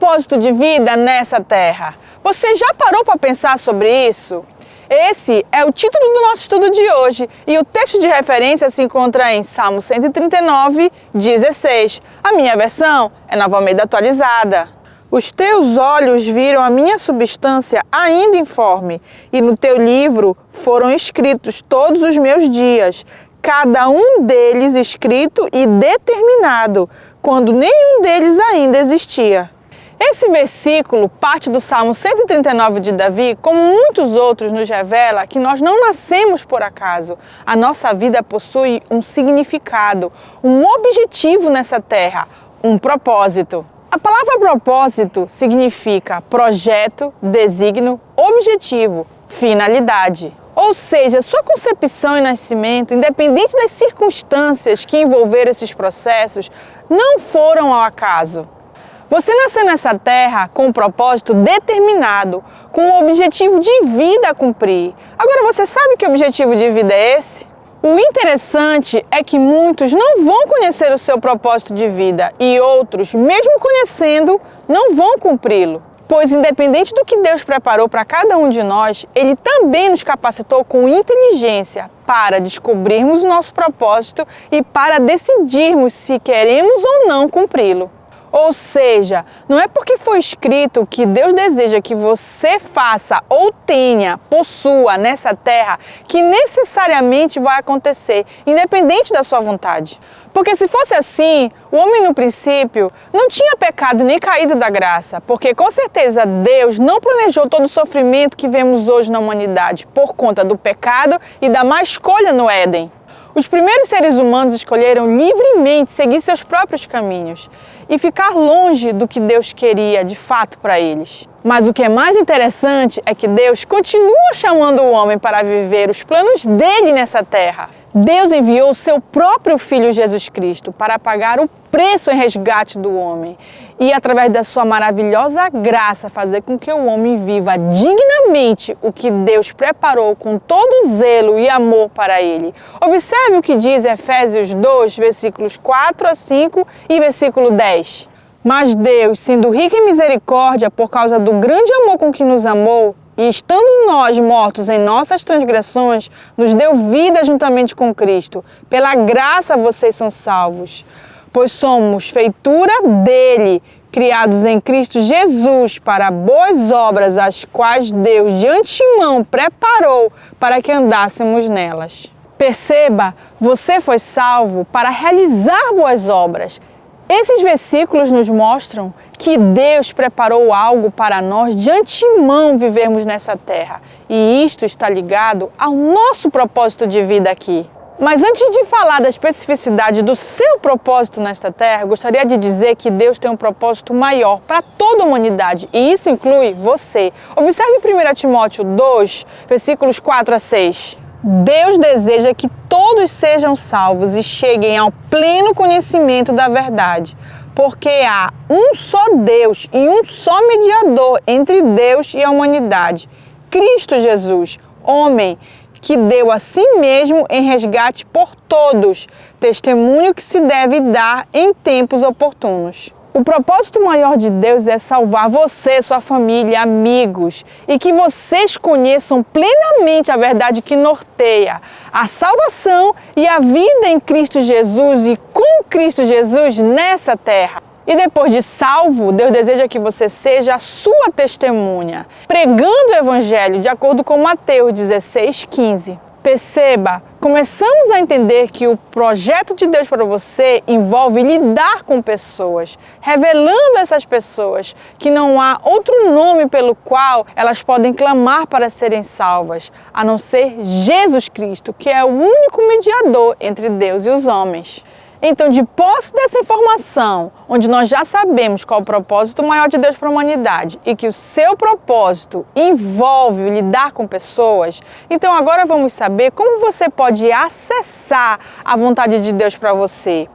propósito de vida nessa terra? Você já parou para pensar sobre isso? Esse é o título do nosso estudo de hoje e o texto de referência se encontra em Salmo 139, 16. A minha versão é Nova Almeida atualizada. Os teus olhos viram a minha substância ainda informe, e no teu livro foram escritos todos os meus dias, cada um deles escrito e determinado, quando nenhum deles ainda existia. Esse versículo, parte do Salmo 139 de Davi, como muitos outros, nos revela que nós não nascemos por acaso. A nossa vida possui um significado, um objetivo nessa terra, um propósito. A palavra propósito significa projeto, desígnio, objetivo, finalidade. Ou seja, sua concepção e nascimento, independente das circunstâncias que envolveram esses processos, não foram ao acaso. Você nasceu nessa terra com um propósito determinado, com um objetivo de vida a cumprir. Agora, você sabe que objetivo de vida é esse? O interessante é que muitos não vão conhecer o seu propósito de vida e outros, mesmo conhecendo, não vão cumpri-lo. Pois, independente do que Deus preparou para cada um de nós, Ele também nos capacitou com inteligência para descobrirmos o nosso propósito e para decidirmos se queremos ou não cumpri-lo. Ou seja, não é porque foi escrito que Deus deseja que você faça ou tenha, possua nessa terra, que necessariamente vai acontecer, independente da sua vontade. Porque se fosse assim, o homem no princípio não tinha pecado nem caído da graça, porque com certeza Deus não planejou todo o sofrimento que vemos hoje na humanidade por conta do pecado e da má escolha no Éden. Os primeiros seres humanos escolheram livremente seguir seus próprios caminhos e ficar longe do que Deus queria de fato para eles. Mas o que é mais interessante é que Deus continua chamando o homem para viver os planos dele nessa terra. Deus enviou o seu próprio Filho Jesus Cristo para pagar o preço em resgate do homem e, através da sua maravilhosa graça, fazer com que o homem viva dignamente o que Deus preparou com todo zelo e amor para ele. Observe o que diz Efésios 2, versículos 4 a 5 e versículo 10. Mas Deus, sendo rico em misericórdia por causa do grande amor com que nos amou, e estando nós mortos em nossas transgressões, nos deu vida juntamente com Cristo. Pela graça vocês são salvos, pois somos feitura dele, criados em Cristo Jesus para boas obras, as quais Deus de antemão preparou para que andássemos nelas. Perceba, você foi salvo para realizar boas obras. Esses versículos nos mostram que Deus preparou algo para nós de antemão vivermos nessa terra. E isto está ligado ao nosso propósito de vida aqui. Mas antes de falar da especificidade do seu propósito nesta terra, gostaria de dizer que Deus tem um propósito maior para toda a humanidade. E isso inclui você. Observe 1 Timóteo 2, versículos 4 a 6. Deus deseja que todos sejam salvos e cheguem ao pleno conhecimento da verdade, porque há um só Deus e um só mediador entre Deus e a humanidade, Cristo Jesus, homem, que deu a si mesmo em resgate por todos, testemunho que se deve dar em tempos oportunos. O propósito maior de Deus é salvar você, sua família, amigos, e que vocês conheçam plenamente a verdade que norteia a salvação e a vida em Cristo Jesus e com Cristo Jesus nessa terra. E depois de salvo, Deus deseja que você seja a sua testemunha, pregando o Evangelho de acordo com Mateus 16:15. Perceba, começamos a entender que o projeto de Deus para você envolve lidar com pessoas, revelando a essas pessoas que não há outro nome pelo qual elas podem clamar para serem salvas, a não ser Jesus Cristo, que é o único mediador entre Deus e os homens. Então, de posse dessa informação, onde nós já sabemos qual é o propósito maior de Deus para a humanidade e que o seu propósito envolve lidar com pessoas, então agora vamos saber como você pode acessar a vontade de Deus para você.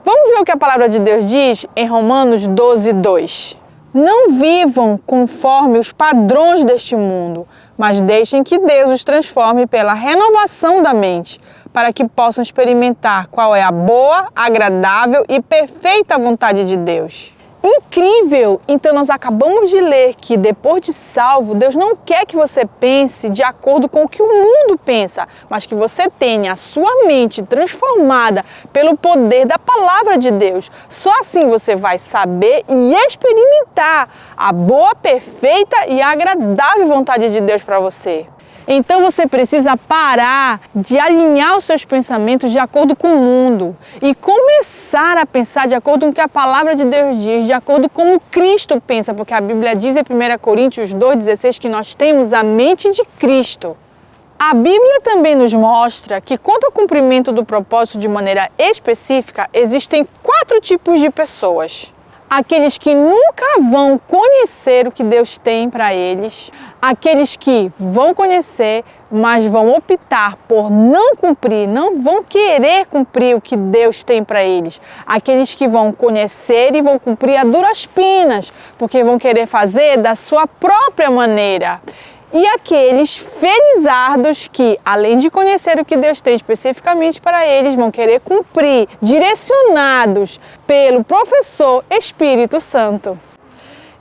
Vamos ver o que a palavra de Deus diz em Romanos 12:2. Não vivam conforme os padrões deste mundo, mas deixem que Deus os transforme pela renovação da mente, para que possam experimentar qual é a boa, agradável e perfeita vontade de Deus. Incrível! Então nós acabamos de ler que depois de salvo, Deus não quer que você pense de acordo com o que o mundo pensa, mas que você tenha a sua mente transformada pelo poder da palavra de Deus. Só assim você vai saber e experimentar a boa, perfeita e agradável vontade de Deus para você. Então você precisa parar de alinhar os seus pensamentos de acordo com o mundo e começar a pensar de acordo com o que a palavra de Deus diz, de acordo com o Cristo pensa, porque a Bíblia diz em 1 Coríntios 2,16 que nós temos a mente de Cristo. A Bíblia também nos mostra que, quanto ao cumprimento do propósito de maneira específica, existem 4 tipos de pessoas. Aqueles que nunca vão conhecer o que Deus tem para eles, aqueles que vão conhecer, mas vão optar por não cumprir, não vão querer cumprir o que Deus tem para eles, aqueles que vão conhecer e vão cumprir a duras penas, porque vão querer fazer da sua própria maneira. E aqueles felizardos que, além de conhecer o que Deus tem especificamente para eles, vão querer cumprir, direcionados pelo professor Espírito Santo.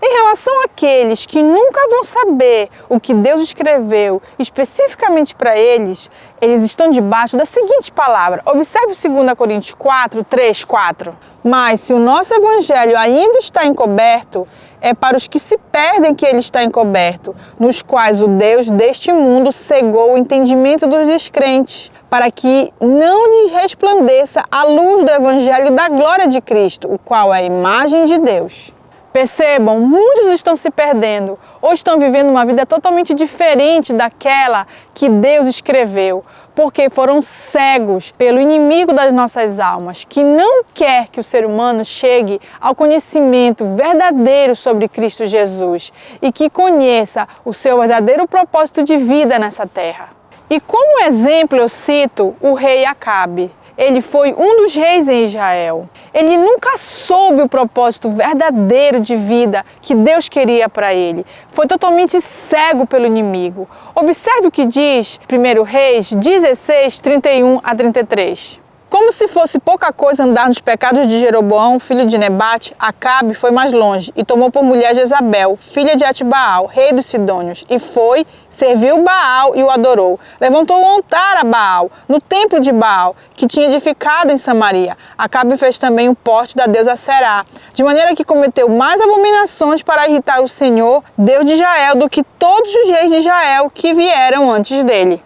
Em relação àqueles que nunca vão saber o que Deus escreveu especificamente para eles, eles estão debaixo da seguinte palavra. Observe 2 Coríntios 4, 3, 4. Mas se o nosso evangelho ainda está encoberto, é para os que se perdem que ele está encoberto, nos quais o Deus deste mundo cegou o entendimento dos descrentes, para que não lhes resplandeça a luz do evangelho da glória de Cristo, o qual é a imagem de Deus. Percebam, muitos estão se perdendo ou estão vivendo uma vida totalmente diferente daquela que Deus escreveu, porque foram cegos pelo inimigo das nossas almas, que não quer que o ser humano chegue ao conhecimento verdadeiro sobre Cristo Jesus e que conheça o seu verdadeiro propósito de vida nessa terra. E como exemplo eu cito o rei Acabe. Ele foi um dos reis em Israel. Ele nunca soube o propósito verdadeiro de vida que Deus queria para ele. Foi totalmente cego pelo inimigo. Observe o que diz 1 Reis 16, 31 a 33. Como se fosse pouca coisa andar nos pecados de Jeroboão, filho de Nebate, Acabe foi mais longe e tomou por mulher Jezabel, filha de Atibaal, rei dos Sidônios, e foi, serviu Baal e o adorou. Levantou um altar a Baal, no templo de Baal, que tinha edificado em Samaria. Acabe fez também o poste da deusa Será, de maneira que cometeu mais abominações para irritar o Senhor, Deus de Israel, do que todos os reis de Israel que vieram antes dele.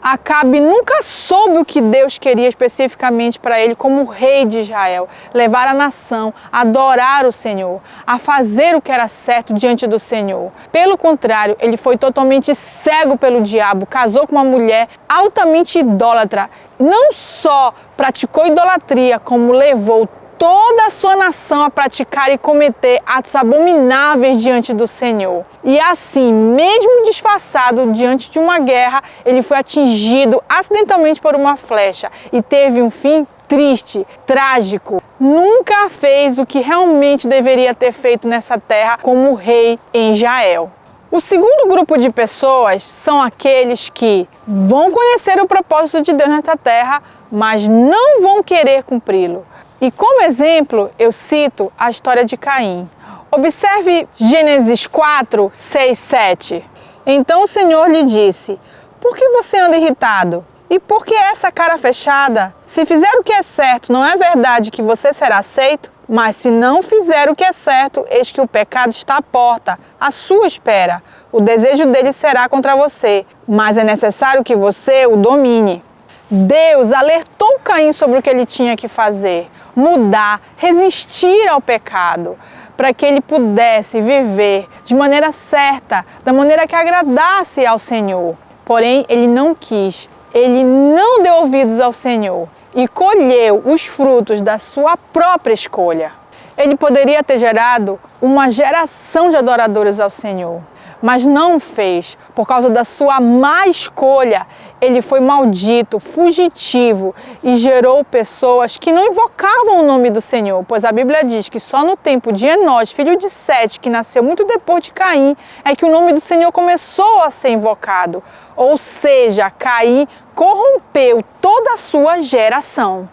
Acabe nunca soube o que Deus queria especificamente para ele como rei de Israel, levar a nação a adorar o Senhor, a fazer o que era certo diante do Senhor. Pelo contrário, ele foi totalmente cego pelo diabo, casou com uma mulher altamente idólatra, não só praticou idolatria, como levou toda a sua nação a praticar e cometer atos abomináveis diante do Senhor. E assim, mesmo disfarçado diante de uma guerra, ele foi atingido acidentalmente por uma flecha e teve um fim triste, trágico. Nunca fez o que realmente deveria ter feito nessa terra como rei em Israel. O segundo grupo de pessoas são aqueles que vão conhecer o propósito de Deus nesta terra, mas não vão querer cumpri-lo. E como exemplo, eu cito a história de Caim. Observe Gênesis 4, 6, 7. Então o Senhor lhe disse: por que você anda irritado? E por que essa cara fechada? Se fizer o que é certo, não é verdade que você será aceito? Mas se não fizer o que é certo, eis que o pecado está à porta, à sua espera. O desejo dele será contra você, mas é necessário que você o domine. Deus alertou Caim sobre o que ele tinha que fazer, mudar, resistir ao pecado, para que ele pudesse viver de maneira certa, da maneira que agradasse ao Senhor. Porém, ele não quis, ele não deu ouvidos ao Senhor e colheu os frutos da sua própria escolha. Ele poderia ter gerado uma geração de adoradores ao Senhor, mas não fez. Por causa da sua má escolha, ele foi maldito, fugitivo e gerou pessoas que não invocavam o nome do Senhor, pois a Bíblia diz que só no tempo de Enós, filho de Sete, que nasceu muito depois de Caim, é que o nome do Senhor começou a ser invocado. Ou seja, Caim corrompeu toda a sua geração.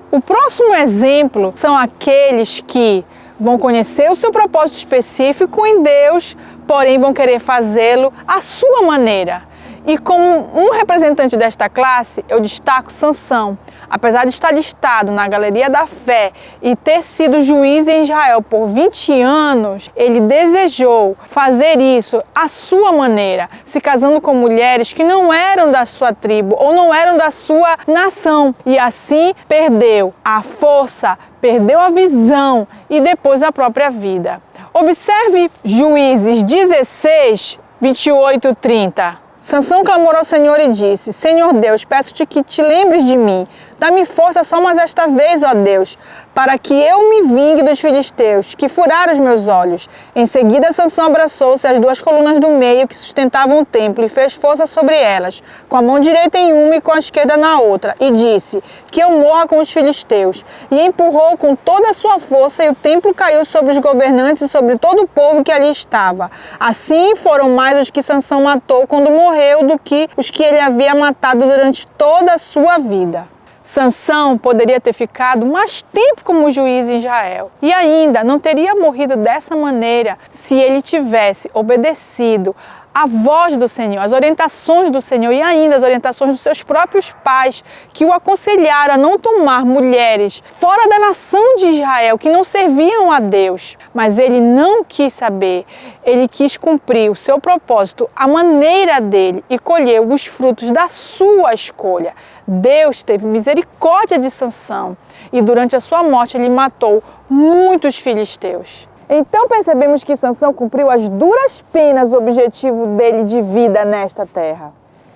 O próximo exemplo são aqueles que Vão conhecer o seu propósito específico em Deus, porém vão querer fazê-lo à sua maneira. E como um representante desta classe, eu destaco Sansão. Apesar de estar listado na Galeria da Fé e ter sido juiz em Israel por 20 anos, ele desejou fazer isso à sua maneira, se casando com mulheres que não eram da sua tribo ou não eram da sua nação. E assim perdeu a força, perdeu a visão e depois a própria vida. Observe Juízes 16, 28, 30. Sansão clamou ao Senhor e disse: Senhor Deus, peço-te que te lembres de mim. Dá-me força só mais esta vez, ó Deus, para que eu me vingue dos filisteus, que furaram os meus olhos. Em seguida, Sansão abraçou-se às duas colunas do meio que sustentavam o templo e fez força sobre elas, com a mão direita em uma e com a esquerda na outra, e disse: que eu morra com os filisteus. E empurrou com toda a sua força, e o templo caiu sobre os governantes e sobre todo o povo que ali estava. Assim foram mais os que Sansão matou quando morreu do que os que ele havia matado durante toda a sua vida. Sansão poderia ter ficado mais tempo como juiz em Israel e ainda não teria morrido dessa maneira se ele tivesse obedecido a voz do Senhor, as orientações do Senhor e ainda as orientações dos seus próprios pais, que o aconselharam a não tomar mulheres fora da nação de Israel, que não serviam a Deus. Mas ele não quis saber, ele quis cumprir o seu propósito, a maneira dele, e colheu os frutos da sua escolha. Deus teve misericórdia de Sansão e durante a sua morte ele matou muitos filisteus. Então percebemos que Sansão cumpriu as duras penas o objetivo dele de vida nesta terra.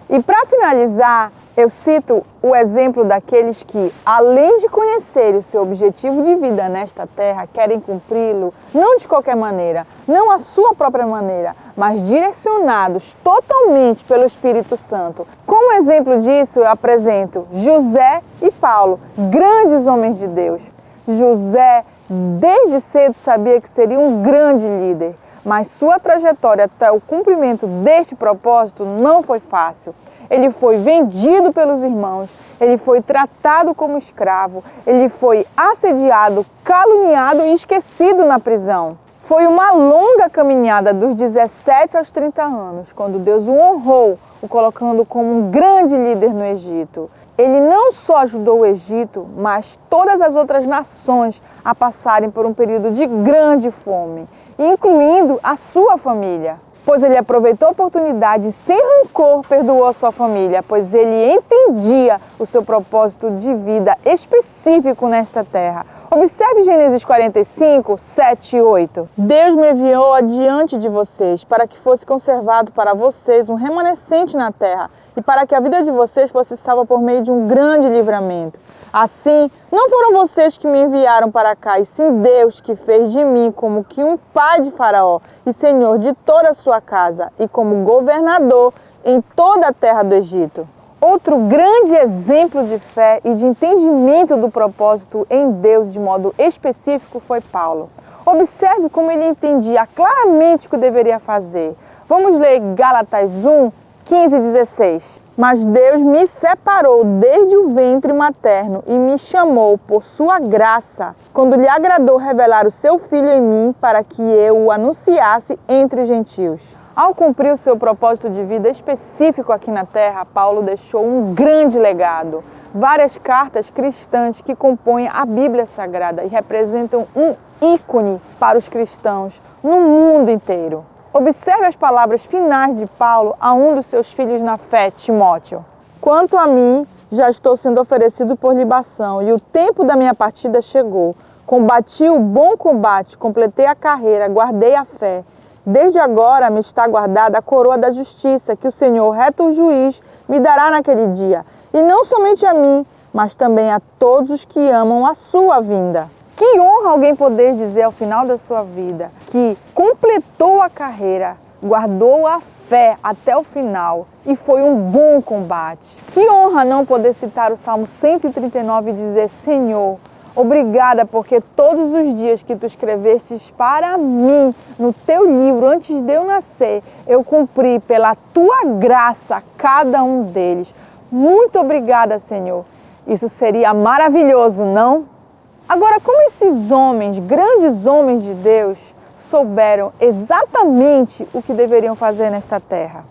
E para finalizar, eu cito o exemplo daqueles que, além de conhecer o seu objetivo de vida nesta terra, querem cumpri-lo não de qualquer maneira, não à sua própria maneira, mas direcionados totalmente pelo Espírito Santo. Como exemplo disso, eu apresento José e Paulo, grandes homens de Deus. José, desde cedo, sabia que seria um grande líder, mas sua trajetória até o cumprimento deste propósito não foi fácil. Ele foi vendido pelos irmãos, ele foi tratado como escravo, ele foi assediado, caluniado e esquecido na prisão. Foi uma longa caminhada dos 17 aos 30 anos, quando Deus o honrou, o colocando como um grande líder no Egito. Ele não só ajudou o Egito, mas todas as outras nações a passarem por um período de grande fome, incluindo a sua família. Pois ele aproveitou a oportunidade e sem rancor perdoou a sua família, pois ele entendia o seu propósito de vida específico nesta terra. Observe Gênesis 45, 7 e 8. Deus me enviou adiante de vocês para que fosse conservado para vocês um remanescente na terra e para que a vida de vocês fosse salva por meio de um grande livramento. Assim, não foram vocês que me enviaram para cá, e sim Deus, que fez de mim como que um pai de Faraó e senhor de toda a sua casa e como governador em toda a terra do Egito. Outro grande exemplo de fé e de entendimento do propósito em Deus de modo específico foi Paulo. Observe como ele entendia claramente o que deveria fazer. Vamos ler Gálatas 1, 15 e 16. Mas Deus me separou desde o ventre materno e me chamou por sua graça, quando lhe agradou revelar o seu Filho em mim para que eu o anunciasse entre os gentios. Ao cumprir o seu propósito de vida específico aqui na Terra, Paulo deixou um grande legado. Várias cartas cristãs que compõem a Bíblia Sagrada e representam um ícone para os cristãos no mundo inteiro. Observe as palavras finais de Paulo a um dos seus filhos na fé, Timóteo. Quanto a mim, já estou sendo oferecido por libação e o tempo da minha partida chegou. Combati o bom combate, completei a carreira, guardei a fé. Desde agora me está guardada a coroa da justiça que o Senhor, reto juiz, me dará naquele dia. E não somente a mim, mas também a todos os que amam a sua vinda. Que honra alguém poder dizer ao final da sua vida que completou a carreira, guardou a fé até o final e foi um bom combate. Que honra não poder citar o Salmo 139 e dizer: Senhor, obrigada porque todos os dias que tu escrevestes para mim no teu livro antes de eu nascer, eu cumpri pela tua graça cada um deles. Muito obrigada, Senhor. Isso seria maravilhoso, não? Agora, como esses homens, grandes homens de Deus, souberam exatamente o que deveriam fazer nesta terra?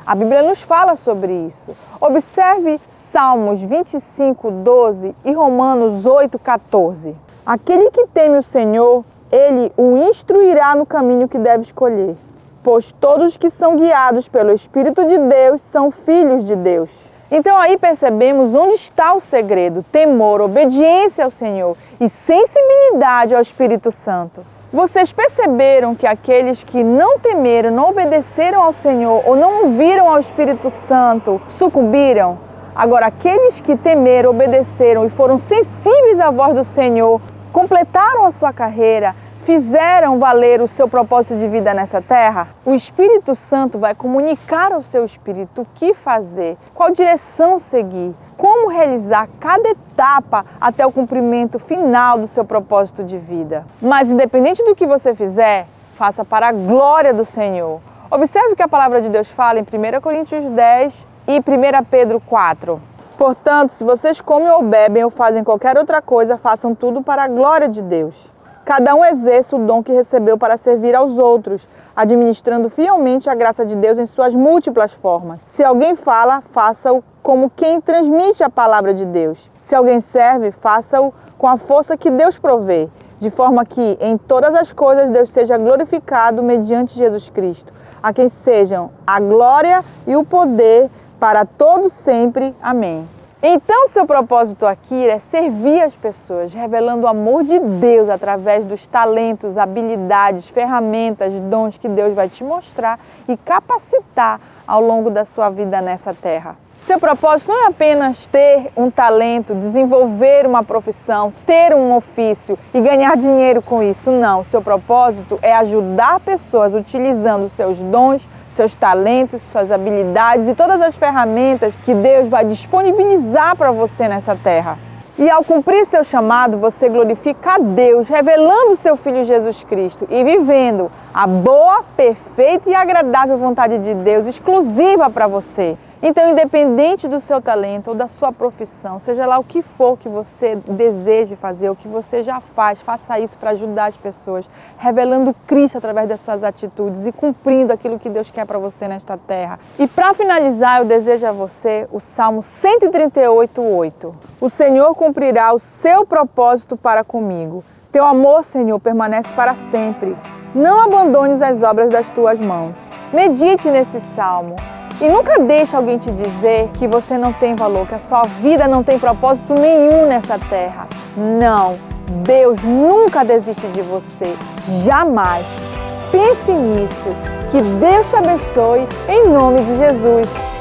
A Bíblia nos fala sobre isso. Observe Salmos 25, 12 e Romanos 8, 14. Aquele que teme o Senhor, Ele o instruirá no caminho que deve escolher, pois todos que são guiados pelo Espírito de Deus são filhos de Deus. Então aí percebemos onde está o segredo: temor, obediência ao Senhor e sensibilidade ao Espírito Santo. Vocês perceberam que aqueles que não temeram, não obedeceram ao Senhor ou não ouviram ao Espírito Santo, sucumbiram? Agora, aqueles que temeram, obedeceram e foram sensíveis à voz do Senhor, completaram a sua carreira, fizeram valer o seu propósito de vida nessa terra, o Espírito Santo vai comunicar ao seu espírito o que fazer, qual direção seguir, como realizar cada etapa até o cumprimento final do seu propósito de vida. Mas independente do que você fizer, faça para a glória do Senhor. Observe o que a palavra de Deus fala em 1 Coríntios 10 e 1 Pedro 4. Portanto, se vocês comem ou bebem ou fazem qualquer outra coisa, façam tudo para a glória de Deus. Cada um exerça o dom que recebeu para servir aos outros, administrando fielmente a graça de Deus em suas múltiplas formas. Se alguém fala, faça-o como quem transmite a palavra de Deus. Se alguém serve, faça-o com a força que Deus provê, de forma que em todas as coisas Deus seja glorificado mediante Jesus Cristo, a quem sejam a glória e o poder para todos sempre. Amém. Então, seu propósito aqui é servir as pessoas, revelando o amor de Deus através dos talentos, habilidades, ferramentas, dons que Deus vai te mostrar e capacitar ao longo da sua vida nessa terra. Seu propósito não é apenas ter um talento, desenvolver uma profissão, ter um ofício e ganhar dinheiro com isso, não. Seu propósito é ajudar pessoas utilizando seus dons, seus talentos, suas habilidades e todas as ferramentas que Deus vai disponibilizar para você nessa terra. E ao cumprir seu chamado, você glorifica a Deus, revelando seu Filho Jesus Cristo e vivendo a boa, perfeita e agradável vontade de Deus exclusiva para você. Então, independente do seu talento ou da sua profissão, seja lá o que for que você deseje fazer, o que você já faz, faça isso para ajudar as pessoas, revelando Cristo através das suas atitudes e cumprindo aquilo que Deus quer para você nesta terra. E para finalizar, eu desejo a você o Salmo 138:8. O Senhor cumprirá o seu propósito para comigo. Teu amor, Senhor, permanece para sempre. Não abandones as obras das tuas mãos. Medite nesse salmo. E nunca deixe alguém te dizer que você não tem valor, que a sua vida não tem propósito nenhum nessa terra. Não, Deus nunca desiste de você, jamais. Pense nisso. Que Deus te abençoe em nome de Jesus.